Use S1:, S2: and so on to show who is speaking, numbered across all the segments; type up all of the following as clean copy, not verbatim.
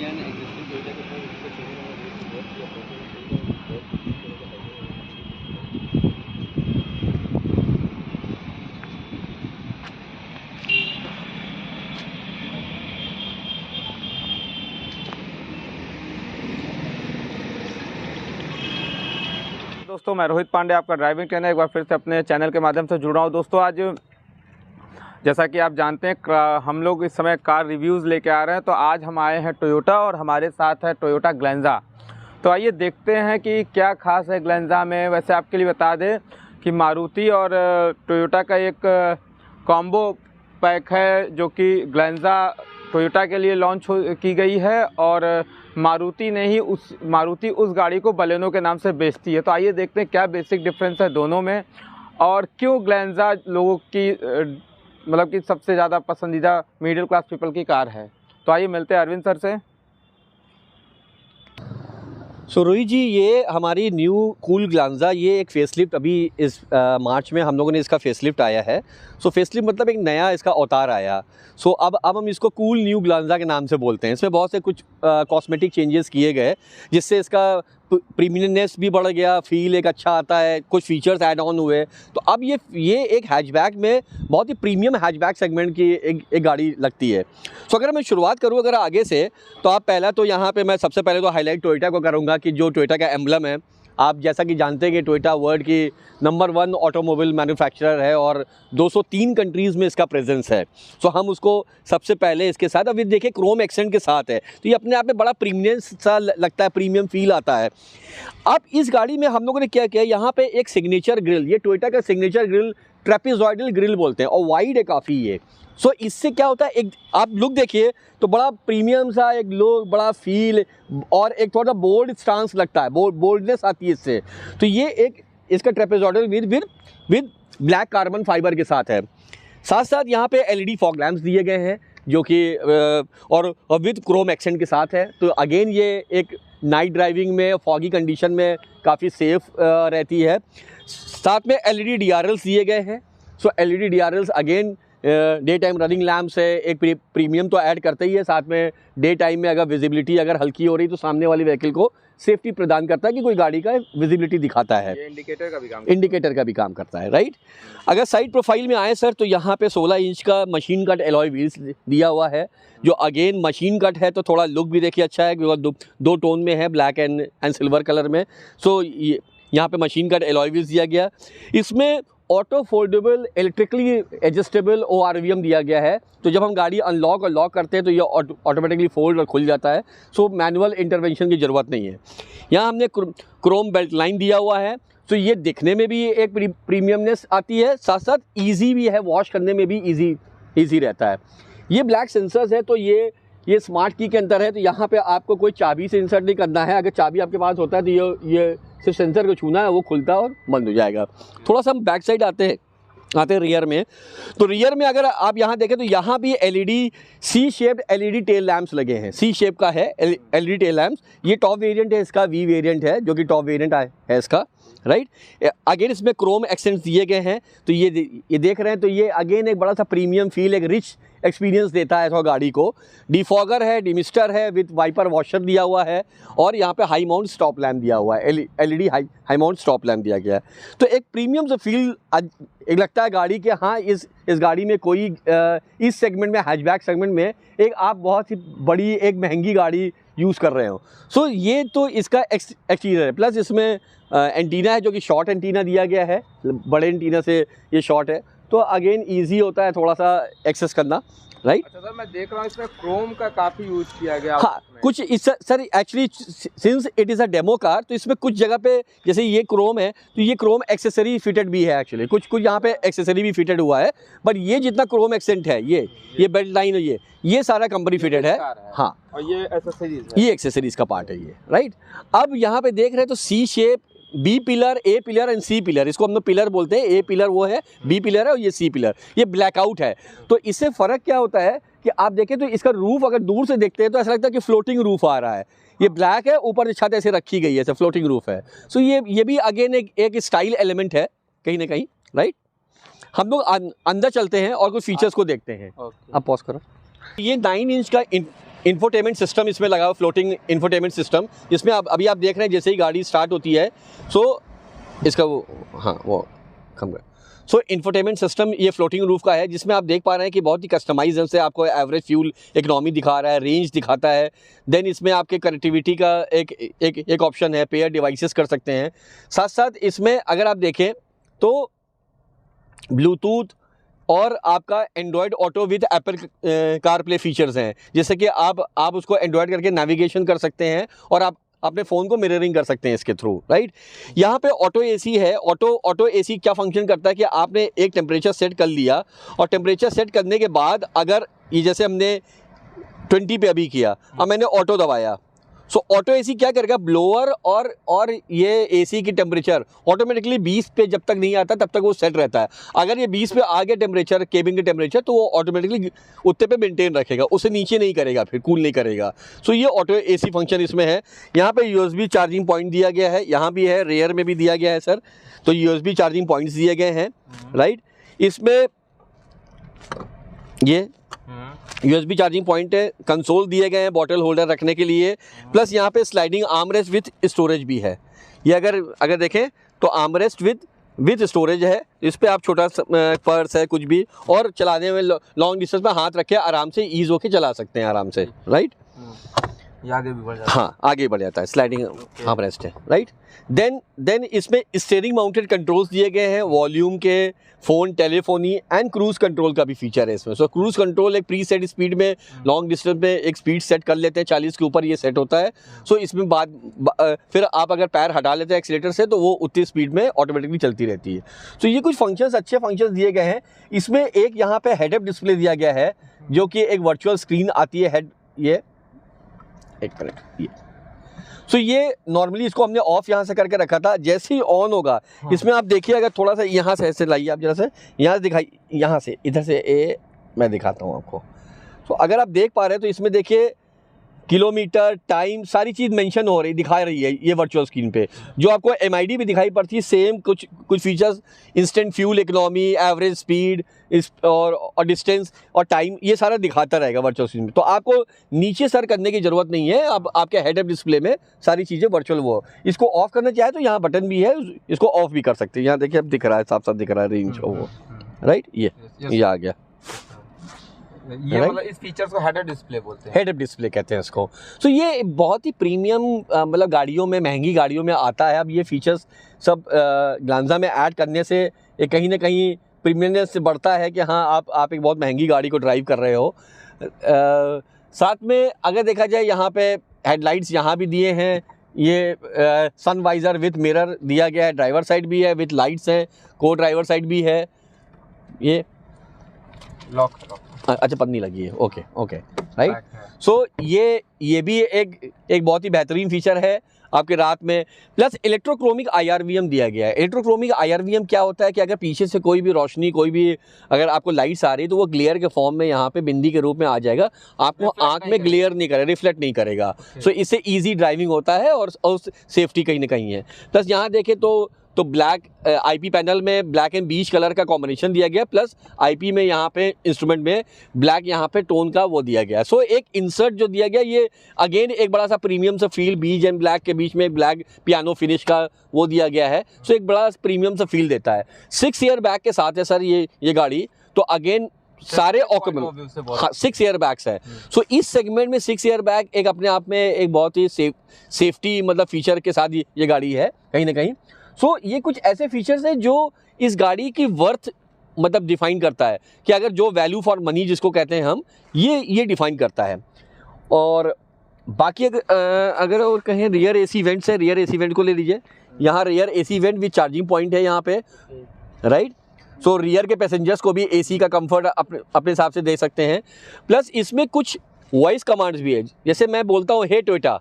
S1: दोस्तों, मैं रोहित पांडे, आपका ड्राइविंग ट्रेनर, एक बार फिर से अपने चैनल के माध्यम से जुड़ रहा हूँ। दोस्तों, आज जैसा कि आप जानते हैं हम लोग इस समय कार रिव्यूज़ लेके आ रहे हैं। तो आज हम आए हैं टोयोटा और हमारे साथ है टोयोटा ग्लेंजा। तो आइए देखते हैं कि क्या खास है ग्लेंजा में। वैसे आपके लिए बता दें कि मारुति और टोयोटा का एक कॉम्बो पैक है जो कि ग्लेंजा टोयोटा के लिए लॉन्च की गई है और मारुति उस गाड़ी को बलेनो के नाम से बेचती है। तो आइए देखते हैं क्या बेसिक डिफरेंस है दोनों में और क्यों ग्लेंजा लोगों की मतलब कि सबसे ज़्यादा पसंदीदा मिडिल क्लास पीपल की कार है। तो आइए मिलते हैं अरविंद सर से।
S2: सो रोहित जी, ये हमारी न्यू कूल ग्लेंजा, ये एक फेसलिफ्ट अभी इस मार्च में हम लोगों ने इसका फेसलिफ्ट आया है। सो फेसलिफ्ट मतलब एक नया इसका अवतार आया। सो अब हम इसको कूल न्यू ग्लेंजा के नाम से बोलते हैं। इसमें बहुत से कुछ कॉस्मेटिक चेंजेस किए गए जिससे इसका प्रीमियमनेस भी बढ़ गया, फील एक अच्छा आता है, कुछ फीचर्स ऐड ऑन हुए। तो अब ये एक हैचबैक में बहुत ही प्रीमियम हैचबैक सेगमेंट की एक गाड़ी लगती है। सो अगर मैं शुरुआत करूँ अगर आगे से, तो आप पहला तो यहाँ पे मैं सबसे पहले तो हाईलाइट टोयोटा को करूँगा कि जो टोयोटा का एम्बलम है, आप जैसा कि जानते हैं कि टोयोटा वर्ल्ड की नंबर 1 ऑटोमोबाइल मैन्युफैक्चरर है और 203 कंट्रीज़ में इसका प्रेजेंस है। सो हम उसको सबसे पहले इसके साथ, अभी देखिए क्रोम एक्सेंट के साथ है, तो ये अपने आप में बड़ा प्रीमियम सा लगता है, प्रीमियम फील आता है। अब इस गाड़ी में हम लोगों ने क्या किया, यहाँ पे एक सिग्नेचर ग्रिल, ये टोयोटा का सिग्नेचर ग्रिल ट्रेपेजॉइडल ग्रिल बोलते हैं और वाइड है काफ़ी ये। सो इससे क्या होता है, एक आप लुक देखिए तो बड़ा प्रीमियम सा एक लुक, बड़ा फील और एक थोड़ा बोल्ड स्टांस लगता है, बोल्डनेस आती है इससे। तो ये एक इसका trapezoidal with black carbon fibre के साथ है। साथ साथ यहाँ पे एलईडी फॉग लैंप्स दिए गए हैं जो कि और विद क्रोम एक्सेंट के साथ है। तो अगेन ये एक नाइट ड्राइविंग में, फॉगी कंडीशन में काफ़ी सेफ रहती है। साथ में एलईडी डीआरएल्स दिए गए हैं। So LED DRLs again day time running lamps है, एक प्रीमियम तो ऐड करता ही है। साथ में डे टाइम में अगर विजिबिलिटी अगर हल्की हो रही तो सामने वाली व्हीकल को सेफ्टी प्रदान करता है कि कोई गाड़ी का विजिबिलिटी दिखाता है।
S1: ये इंडिकेटर का भी काम
S2: करता है, राइट। अगर साइड प्रोफाइल में आए सर, तो यहाँ पे 16 इंच का मशीन कट एलॉय व्हील्स दिया हुआ है, जो अगेन मशीन कट है तो थोड़ा लुक भी देखिए अच्छा है क्योंकि दो टोन में है, ब्लैक एंड सिल्वर कलर में। सो यहाँ पे मशीन कट एलॉय व्हील्स दिया गया। इसमें auto foldable electrically adjustable ORVM दिया गया है। तो जब हम गाड़ी अनलॉक और लॉक करते हैं तो ये ऑटोमेटिकली फोल्ड और खुल जाता है। सो मैनुअल इंटरवेंशन की ज़रूरत नहीं है। यहाँ हमने क्रोम बेल्ट लाइन दिया हुआ है, तो ये दिखने में भी एक प्रीमियमनेस आती है, साथ साथ ईजी भी है, वॉश करने में भी ईजी रहता है। ये ब्लैक सेंसर्स है, तो ये स्मार्ट की के अंदर है। तो यहाँ पे आपको कोई चाबी से इंसर्ट नहीं करना है। अगर चाबी आपके पास होता है तो ये सिर्फ सेंसर को छूना है, वो खुलता है और बंद हो जाएगा। थोड़ा सा हम बैक साइड आते हैं रियर में। तो रियर में अगर आप यहाँ देखें तो यहाँ भी LED C shaped LED tail lamps लगे हैं। सी शेप का है एलईडी टेल लैंप्स। ये टॉप वेरिएंट है, इसका वी वेरिएंट है जो कि टॉप वेरिएंट है इसका, राइट। अगेन इसमें क्रोम एक्सेंट्स दिए गए हैं। तो ये देख रहे हैं, तो ये अगेन एक बड़ा सा प्रीमियम फील, एक रिच एक्सपीरियंस देता है थोड़ा गाड़ी को। डिफॉगर है, डिमिस्टर है, विद वाइपर वॉशर दिया हुआ है और यहाँ पे हाई माउंट स्टॉप लैम्प दिया हुआ है, LED high mount stop lamp दिया गया है। तो एक प्रीमियम से फील एक लगता है गाड़ी के, हाँ इस गाड़ी में कोई इस सेगमेंट में, हैचबैक सेगमेंट में एक आप बहुत ही बड़ी एक महंगी गाड़ी यूज़ कर रहे हो। सो ये तो इसका एक्सटीरियर है। प्लस इसमें एंटीना है जो कि शॉर्ट एंटीना दिया गया है, बड़े एंटीना से ये शॉर्ट है, तो अगेन ईजी होता है थोड़ा सा एक्सेस करना, राइट।
S1: अच्छा सर, मैं देख रहा हूँ इसमें क्रोम का काफ़ी यूज़ किया गया।
S2: हाँ, कुछ इस sir actually since it is a demo car, तो इसमें कुछ जगह पे जैसे ये क्रोम है तो ये क्रोम एक्सेसरी फिटेड भी है एक्चुअली, कुछ यहाँ पे एक्सेसरी भी फिटेड हुआ है। बट ये जितना क्रोम एक्सेंट है, ये बेल्ट लाइन है, ये सारा कंपनी फिटेड है। हाँ,
S1: और ये एक्सेसरीज है,
S2: ये एक्सेसरीज का पार्ट है ये, राइट। अब यहाँ पे देख रहे हैं तो C shape, B pillar, A pillar and C pillar, इसको हम लोग पिलर बोलते हैं। ए पिलर वो है, बी पिलर है और ये सी पिलर, ये ब्लैकआउट है। तो इससे फ़र्क क्या होता है कि आप देखें तो इसका रूफ अगर दूर से देखते हैं तो ऐसा लगता है कि फ्लोटिंग रूफ आ रहा है। ये ब्लैक है, ऊपर छत ऐसे रखी गई है, ऐसे फ्लोटिंग रूफ है। सो ये भी अगेन एक स्टाइल एलिमेंट है कहीं ना कहीं, राइट। हम लोग अंदर चलते हैं और कुछ फीचर्स को देखते हैं। आप पॉज करो। ये 9 इंच का इंफोटेनमेंट सिस्टम इसमें लगा हुआ, फ्लोटिंग इंफोटेनमेंट सिस्टम। इसमें अभी आप देख रहे हैं जैसे ही गाड़ी स्टार्ट होती है सो इसका वो कम कर। सो इंफोटेनमेंट सिस्टम ये फ्लोटिंग रूफ का है, जिसमें आप देख पा रहे हैं कि बहुत ही कस्टमाइज है, आपको एवरेज फ्यूल इकोनॉमी दिखा रहा है, रेंज दिखाता है। देन इसमें आपके कनेक्टिविटी का एक ऑप्शन है, पेयर डिवाइसेस कर सकते हैं। साथ साथ इसमें अगर आप देखें तो ब्लूटूथ और आपका Android auto with Apple car play features हैं, जैसे कि आप उसको एंड्रॉयड करके नेविगेशन कर सकते हैं और आप अपने फ़ोन को मिररिंग कर सकते हैं इसके थ्रू, राइट। यहाँ पे ऑटो एसी है। ऑटो एसी क्या फंक्शन करता है कि आपने एक टेम्परेचर सेट कर लिया और टेम्परेचर सेट करने के बाद अगर ये जैसे हमने 20 पे अभी किया, अब मैंने ऑटो दबाया, सो ऑटो एसी क्या करेगा, ब्लोअर और ये एसी की टेम्परेचर ऑटोमेटिकली 20 पे जब तक नहीं आता तब तक वो सेट रहता है। अगर ये 20 पे आ गया टेम्परेचर, केबिन के टेम्परेचर, तो वो ऑटोमेटिकली उतने पे मेंटेन रखेगा, उसे नीचे नहीं करेगा, फिर कूल नहीं करेगा। सो ये ऑटो एसी फंक्शन इसमें है। यहाँ पे यूएसबी चार्जिंग पॉइंट दिया गया है, यहाँ भी है, रेयर में भी दिया गया है सर। तो यूएसबी चार्जिंग पॉइंट्स दिए गए हैं, राइट। इसमें ये USB चार्जिंग पॉइंट है, कंसोल दिए गए हैं बॉटल होल्डर रखने के लिए, प्लस यहाँ पे स्लाइडिंग आर्मरेस्ट विथ स्टोरेज भी है। ये अगर देखें तो आर्मरेस्ट विथ स्टोरेज है, इस पे आप छोटा पर्स है कुछ भी, और चलाने में लॉन्ग डिस्टेंस में हाथ रख के आराम से ईज होके चला सकते हैं आराम से, राइट।
S1: ये आगे भी बढ़ जाता है।
S2: हाँ, आगे बढ़ जाता है, स्लाइडिंग आर्मरेस्ट है, राइट। देन इसमें स्टीयरिंग माउंटेड कंट्रोल्स दिए गए हैं, वॉल्यूम के, phone, telephony and cruise control का भी फीचर है इसमें। सो क्रूज़ कंट्रोल एक प्री सेट स्पीड में, लॉन्ग डिस्टेंस में एक स्पीड सेट कर लेते हैं, 40 के ऊपर ये सेट होता है। सो इसमें फिर आप अगर पैर हटा लेते हैं एक्सीलेटर से तो वो उतनी स्पीड में ऑटोमेटिकली चलती रहती है। सो ये कुछ फंक्शंस, अच्छे फंक्शंस दिए गए हैं। इसमें एक यहाँ पे हेड अप डिस्प्ले दिया गया है, जो कि एक वर्चुअल स्क्रीन आती है हेड, ये एक मिनट, ये सो ये नॉर्मली इसको हमने ऑफ यहाँ से करके रखा था, जैसे ही ऑन होगा इसमें आप देखिए, अगर थोड़ा सा यहाँ से ऐसे लाइए आप जरा से, यहाँ से दिखाई, यहाँ से इधर से मैं दिखाता हूँ आपको। तो अगर आप देख पा रहे हैं तो इसमें देखिए किलोमीटर, टाइम, सारी चीज़ मेंशन हो रही, दिखा रही है ये वर्चुअल स्क्रीन पे। जो आपको MID भी दिखाई पड़ती है, सेम कुछ features, instant fuel economy, average speed और डिस्टेंस और टाइम, ये सारा दिखाता रहेगा वर्चुअल स्क्रीन में। तो आपको नीचे सर करने की ज़रूरत नहीं है, अब आपके हेड अप डिस्प्ले में सारी चीज़ें वर्चुअल वो। इसको ऑफ करना चाहे तो यहाँ बटन भी है, इसको ऑफ भी कर सकते हैं। यहाँ देखिए अब दिख रहा है, साफ साफ दिख रहा है रेंज वो, राइट। ये आ गया,
S1: ये मतलब इस फीचर्स को हेड अप डिस्प्ले बोलते हैं,
S2: हेड अप डिस्प्ले कहते हैं इसको। सो ये बहुत ही प्रीमियम मतलब गाड़ियों में, महंगी गाड़ियों में आता है। अब ये फीचर्स सब ग्लांजा में ऐड करने से ये कहीं ना कहीं प्रीमियमनेस से बढ़ता है कि हाँ आप एक बहुत महंगी गाड़ी को ड्राइव कर रहे हो। साथ में अगर देखा जाए यहाँ पे हेडलाइट्स यहाँ भी दिए हैं, ये सन वाइज़र विथ मिरर दिया गया है, ड्राइवर साइड भी है विथ लाइट्स हैं, को ड्राइवर साइड भी है। ये
S1: लॉक
S2: अच्छा पन्नी लगी है, ओके राइट। सो ये भी एक बहुत ही बेहतरीन फीचर है आपके रात में। प्लस इलेक्ट्रोक्रोमिक IRVM दिया गया है। इलेक्ट्रोक्रोमिक IRVM क्या होता है कि अगर पीछे से कोई भी रोशनी, कोई भी अगर आपको लाइट्स आ रही है तो वो ग्लेयर के फॉर्म में यहाँ पे बिंदी के रूप में आ जाएगा, आपको आंख में ग्लेयर नहीं करेगा, रिफ्लेक्ट नहीं करेगा। सो इससे ईजी ड्राइविंग होता है और सेफ्टी कहीं ना कहीं है। प्लस यहाँ देखें तो ब्लैक IP पैनल में ब्लैक एंड बीच कलर का कॉम्बिनेशन दिया गया, प्लस IP में यहाँ पे इंस्ट्रूमेंट में ब्लैक यहाँ पे टोन का वो दिया गया। सो एक इंसर्ट जो दिया गया, ये अगेन एक बड़ा सा प्रीमियम सा फील, बीज एंड ब्लैक के बीच में ब्लैक पियानो फिनिश का वो दिया गया है। सो एक बड़ा प्रीमियम सा फील देता है। 6 ईयर बैग के साथ है सर ये गाड़ी। तो अगेन सारे ऑक्यूपेंट, हाँ 6 ईयर बैग्स है। सो इस सेगमेंट में 6 ईयर बैग एक अपने आप में एक बहुत ही सेफ्टी मतलब फीचर के साथ ये गाड़ी है कहीं ना कहीं। सो ये कुछ ऐसे फीचर्स हैं जो इस गाड़ी की वर्थ मतलब डिफाइन करता है कि अगर जो वैल्यू फॉर मनी जिसको कहते हैं हम, ये डिफाइन करता है। और बाकी अगर और कहें रियर AC वेंट्स है, रियर AC वेंट को ले लीजिए। यहाँ rear AC went with charging point है यहाँ पे, राइट। सो रियर के पैसेंजर्स को भी AC का कंफर्ट अपने हिसाब से दे सकते हैं। प्लस इसमें कुछ वॉइस कमांड्स भी है, जैसे मैं बोलता हूँ हे टोयोटा,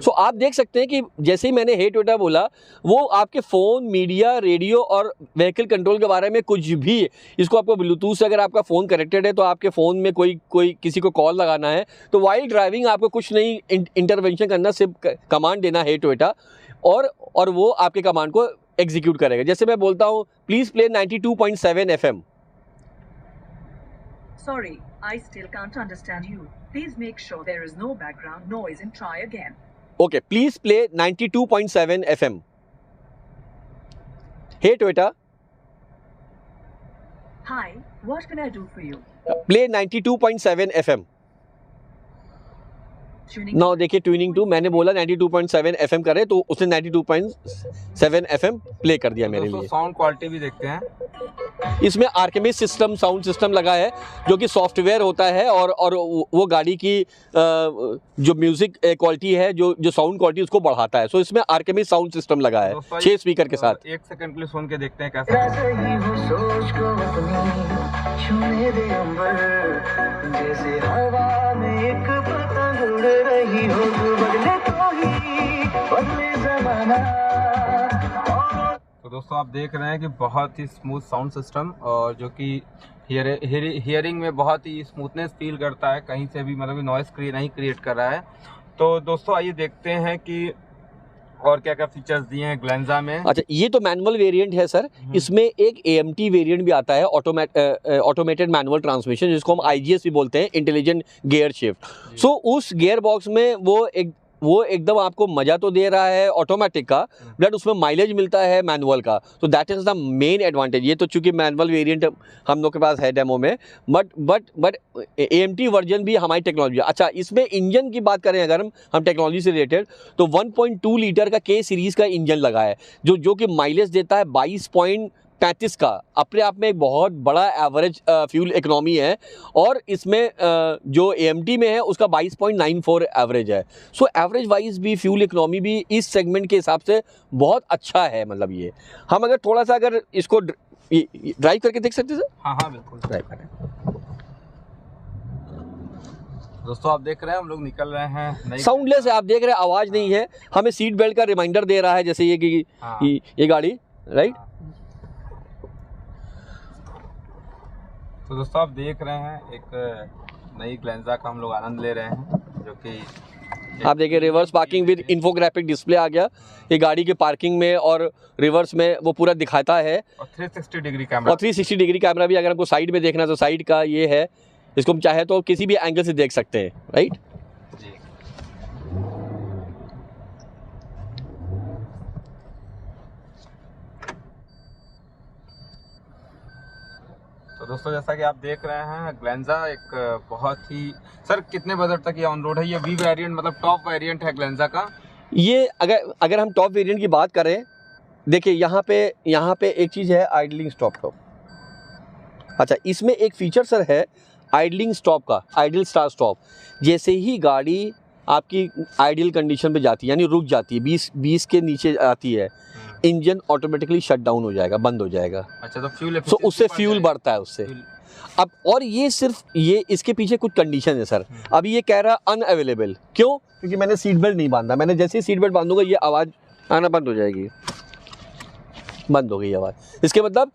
S2: सो आप देख सकते हैं कि जैसे ही मैंने हे टोयोटा बोला, वो आपके फ़ोन, मीडिया, रेडियो और व्हीकल कंट्रोल के बारे में कुछ भी, इसको आपको ब्लूटूथ से अगर आपका फ़ोन कनेक्टेड है तो आपके फ़ोन में कोई किसी को कॉल लगाना है तो वाइल ड्राइविंग आपको कुछ नहीं इंटरवेंशन करना, सिर्फ कमांड देना हे टोयोटा और वो आपके कमांड को एग्जीक्यूट करेगा। जैसे मैं बोलता हूँ please play 92.7 FM,
S3: Sorry, I still can't understand you. Please make sure there is no background noise and try again.
S2: Okay, please play 92.7 FM. Hey Toyota,
S3: Hi, what can I do for you?
S2: play 92.7 FM.
S3: Tuning.
S2: Now देखिए tuning to, मैंने बोला 92.7 FM करे तो उसने 92.7 FM play कर दिया मेरे लिए।
S1: साउंड क्वालिटी भी देखते हैं।
S2: इसमें आर्केमिस सिस्टम साउंड सिस्टम लगा है जो कि सॉफ्टवेयर होता है और वो गाड़ी की जो म्यूजिक क्वालिटी है, जो साउंड क्वालिटी उसको बढ़ाता है। सो इसमें आर्केमिस साउंड सिस्टम लगा है 6 स्पीकर के साथ।
S1: एक सेकंड प्लीज सुन के देखते हैं कैसा
S4: जैसे हवा में एक पतंग उड़ रही हो, बदले तो ही बदले जमाना।
S1: तो दोस्तों आप देख रहे हैं कि बहुत ही स्मूथ साउंड सिस्टम, और जो कि हियरिंग में बहुत ही स्मूथनेस फील करता है, कहीं से भी मतलब नॉइस नहीं क्रिएट कर रहा है। तो दोस्तों आइए देखते हैं कि और क्या क्या फीचर्स दिए हैं ग्लेंजा में।
S2: अच्छा, ये तो मैनुअल वेरिएंट है सर। इसमें एक AMT वेरिएंट भी आता है, ऑटोमेटेड मैनुअल ट्रांसमिशन, जिसको हम IGS भी बोलते हैं, इंटेलिजेंट गियर शिफ्ट। सो उस गियर बॉक्स में वो एकदम आपको मजा तो दे रहा है ऑटोमेटिक का, बट उसमें माइलेज मिलता है मैनुअल का। तो that is the main advantage. ये तो चूंकि मैनुअल वेरिएंट हम लोग के पास है डेमो में, बट AMT वर्जन भी हमारी टेक्नोलॉजी है। अच्छा, इसमें इंजन की बात करें अगर हम टेक्नोलॉजी से रिलेटेड, तो 1.2 लीटर का K सीरीज़ का इंजन लगा है जो कि माइलेज देता है 22.35 का। अपने आप में एक बहुत बड़ा एवरेज फ्यूल इकोनॉमी है, और इसमें जो AMT में है उसका 22.94 एवरेज है। सो एवरेज वाइज भी फ्यूल इकोनॉमी भी इस सेगमेंट के हिसाब से बहुत अच्छा है। मतलब ये हम अगर थोड़ा सा अगर इसको ड्राइव करके देख सकते हैं सर।
S1: हाँ बिल्कुल ड्राइव करें। दोस्तों आप देख रहे हैं हम लोग निकल रहे हैं,
S2: साउंडलेस है, आप देख रहे हैं, आवाज़ नहीं है। हमें सीट बेल्ट का रिमाइंडर दे रहा है, जैसे ये कि ये गाड़ी राइट।
S1: तो दोस्तों आप देख रहे हैं एक नई ग्लेंजा का हम लोग आनंद ले रहे हैं, जो कि
S2: आप देखिए reverse parking with infographic display आ गया। ये गाड़ी के पार्किंग में और रिवर्स में वो पूरा दिखाता है,
S1: और 360 डिग्री कैमरा,
S2: और 360 डिग्री कैमरा भी। अगर हमको साइड में देखना है तो साइड का ये है, इसको हम चाहे तो किसी भी एंगल से देख सकते हैं राइट।
S1: जी। तो दोस्तों जैसा कि आप देख रहे हैं ग्लेंजा एक बहुत ही, सर कितने बजट तक ये ऑन रोड है? ये V वेरिएंट मतलब टॉप वेरिएंट है ग्लेंजा का।
S2: ये अगर हम टॉप वेरिएंट की बात करें, देखिए यहाँ पे एक चीज़ है आइडलिंग स्टॉप का। अच्छा, इसमें एक फीचर सर है आइडलिंग स्टॉप का, आइडल स्टार्ट स्टॉप। जैसे ही गाड़ी आपकी आइडियल कंडीशन पे जाती है, यानी रुक जाती है, 20 के नीचे आती है, इंजन ऑटोमेटिकली शट डाउन हो जाएगा, बंद हो जाएगा।
S1: अच्छा, तो फ्यूल
S2: तो उससे फ्यूल बढ़ता है उससे। अब और ये सिर्फ ये इसके पीछे कुछ कंडीशन है सर। अब ये कह रहा है अनअवेलेबल, क्यों? क्योंकि मैंने सीट बेल्ट नहीं बांधा। मैंने जैसे ही सीट बेल्ट बांधूंगा ये आवाज़ आना बंद हो जाएगी, बंद हो गई आवाज़। इसके मतलब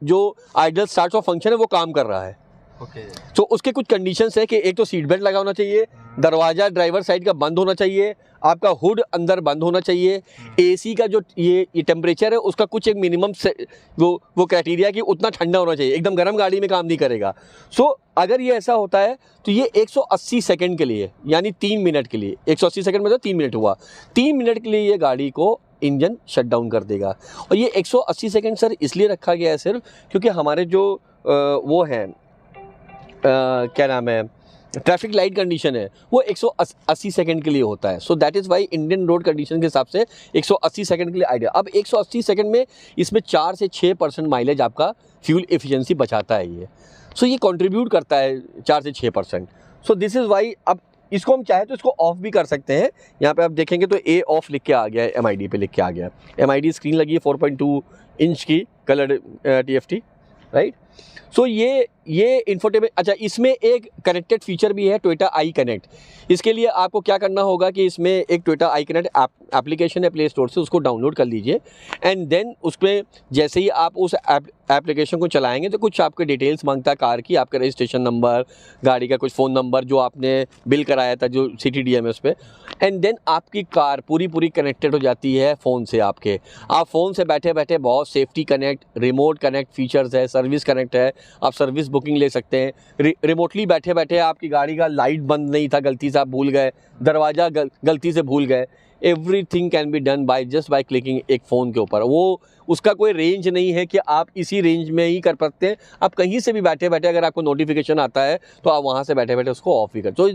S2: जो आइडल स्टार्ट ऑफ फंक्शन है वो काम कर रहा है। तो उसके कुछ कंडीशंस है कि एक तो सीट बेल्ट लगा होना चाहिए, दरवाज़ा ड्राइवर साइड का बंद होना चाहिए, आपका हुड अंदर बंद होना चाहिए, AC का जो ये टेम्परेचर है उसका कुछ एक मिनिमम वो क्राइटेरिया कि उतना ठंडा होना चाहिए, एकदम गर्म गाड़ी में काम नहीं करेगा। सो अगर ये ऐसा होता है तो ये 180 सेकंड के लिए, यानी 3 मिनट के लिए, 180 सेकंड मतलब 3 मिनट हुआ, 3 मिनट के लिए ये गाड़ी को इंजन शट डाउन कर देगा। और ये 180 सेकंड सर इसलिए रखा गया है सिर्फ क्योंकि हमारे जो वो हैं क्या नाम है, ट्रैफिक लाइट कंडीशन है, वो 180 सेकंड के लिए होता है। So that is why Indian road condition के हिसाब से 180 सेकंड के लिए आइडिया। अब 180 सेकंड में इसमें 4 से 6% माइलेज आपका फ्यूल एफिशिएंसी बचाता है ये। सो ये कंट्रीब्यूट करता है 4 से 6%। सो दिस इज़ वाई अब इसको हम चाहे तो इसको ऑफ भी कर सकते हैं। यहाँ पे आप देखेंगे तो A ऑफ लिख के आ गया है, MID पे लिख के आ गया है। MID स्क्रीन लगी है 4.2 इंच की कलर्ड TFT राइट। सो ये इंफोटेनमेंट। अच्छा, इसमें एक कनेक्टेड फीचर भी है, टोयोटा आई कनेक्ट। इसके लिए आपको क्या करना होगा कि इसमें एक टोयोटा आई कनेक्ट एप्लीकेशन है प्ले स्टोर से, उसको डाउनलोड कर लीजिए। एंड देन उसमें जैसे ही आप उस एप्लीकेशन को चलाएंगे तो कुछ आपके डिटेल्स मांगता है कार की, आपका रजिस्ट्रेशन नंबर, गाड़ी का कुछ फ़ोन नंबर जो आपने बिल कराया था जो CTDMS पे। एंड देन आपकी कार पूरी कनेक्टेड हो जाती है फ़ोन से। आप फ़ोन से बैठे बैठे बहुत safety connect, remote connect features है, सर्विस कनेक्ट कनेक्ट है, आप सर्विस बुकिंग ले सकते हैं, रिमोटली बैठे बैठे आपकी गाड़ी का लाइट बंद नहीं था, गलती से आप भूल गए, दरवाज़ा गलती से भूल गए, everything can be done by just by clicking एक फ़ोन के ऊपर। वो उसका कोई रेंज नहीं है कि आप इसी रेंज में ही कर सकते हैं, आप कहीं से भी बैठे बैठे अगर आपको नोटिफिकेशन आता है तो आप वहाँ से बैठे बैठे उसको ऑफ ही कर। तो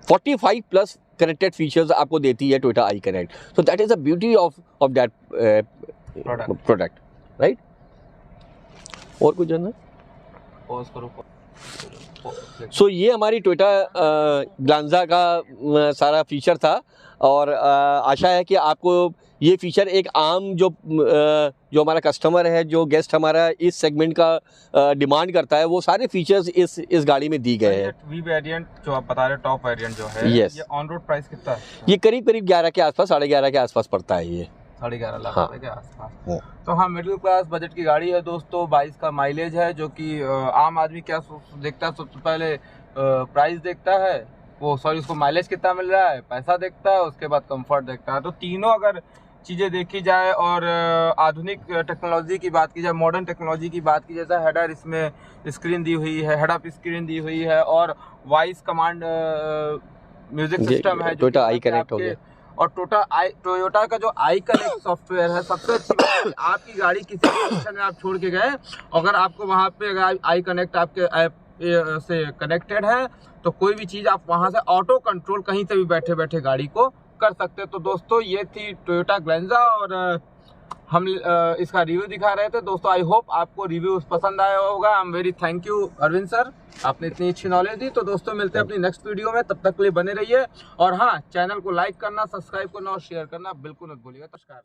S2: 45 प्लस कनेक्टेड फीचर्स आपको देती है Toyota I connect. So that is the beauty of that product, right. और कुछ जानना?
S1: पॉज करो।
S2: सो ये हमारी टोयोटा ग्लांजा का सारा फीचर था, और आशा है कि आपको ये फीचर एक आम जो हमारा कस्टमर है, जो गेस्ट हमारा इस सेगमेंट का डिमांड करता है, वो सारे फीचर्स इस गाड़ी में दी गए हैं।
S1: वी वेरिएंट जो आप बता रहे हैं, टॉप वेरिएंट जो है,
S2: Yes.
S1: ये ऑन रोड प्राइस कितना है?
S2: ये करीब 11 के आसपास, 11.5 के आसपास पड़ता है ये।
S1: 11.5 लाख
S2: हाँ।
S1: रुपए के आसपास।
S2: हाँ।
S1: तो हाँ, मिडिल क्लास बजट की गाड़ी है दोस्तों। 22 का माइलेज है, जो कि आम आदमी क्या देखता है, सबसे पहले प्राइस देखता है, वो सॉरी उसको माइलेज कितना मिल रहा है, पैसा देखता है, उसके बाद कंफर्ट देखता है। तो तीनों अगर चीज़ें देखी जाए और आधुनिक टेक्नोलॉजी की बात की जाए, मॉडर्न टेक्नोलॉजी की बात की जाए, हेडर इसमें स्क्रीन दी हुई है, हेड अप स्क्रीन दी हुई है, और वॉइस कमांड म्यूजिक सिस्टम है,
S2: टोयोटा आई कनेक्ट हो गया।
S1: और टोयोटा का जो आई कनेक्ट सॉफ्टवेयर है, सबसे अच्छी बात है, आपकी गाड़ी किसी भी फंक्शन में आप छोड़ के गए, अगर आपको वहाँ पे अगर आई कनेक्ट आपके ऐप से कनेक्टेड है, तो कोई भी चीज़ आप वहाँ से ऑटो कंट्रोल कहीं से भी बैठे बैठे गाड़ी को कर सकते हैं। तो दोस्तों ये थी टोयोटा ग्लांजा, और हम इसका रिव्यू दिखा रहे थे दोस्तों। आई होप आपको रिव्यू पसंद आया होगा। I am very thank you Arvind sir, आपने इतनी अच्छी नॉलेज दी। तो दोस्तों मिलते हैं अपनी नेक्स्ट वीडियो में, तब तक के लिए बने रहिए। और हाँ, चैनल को लाइक करना, सब्सक्राइब करना और शेयर करना बिल्कुल मत भूलिएगा। नमस्कार।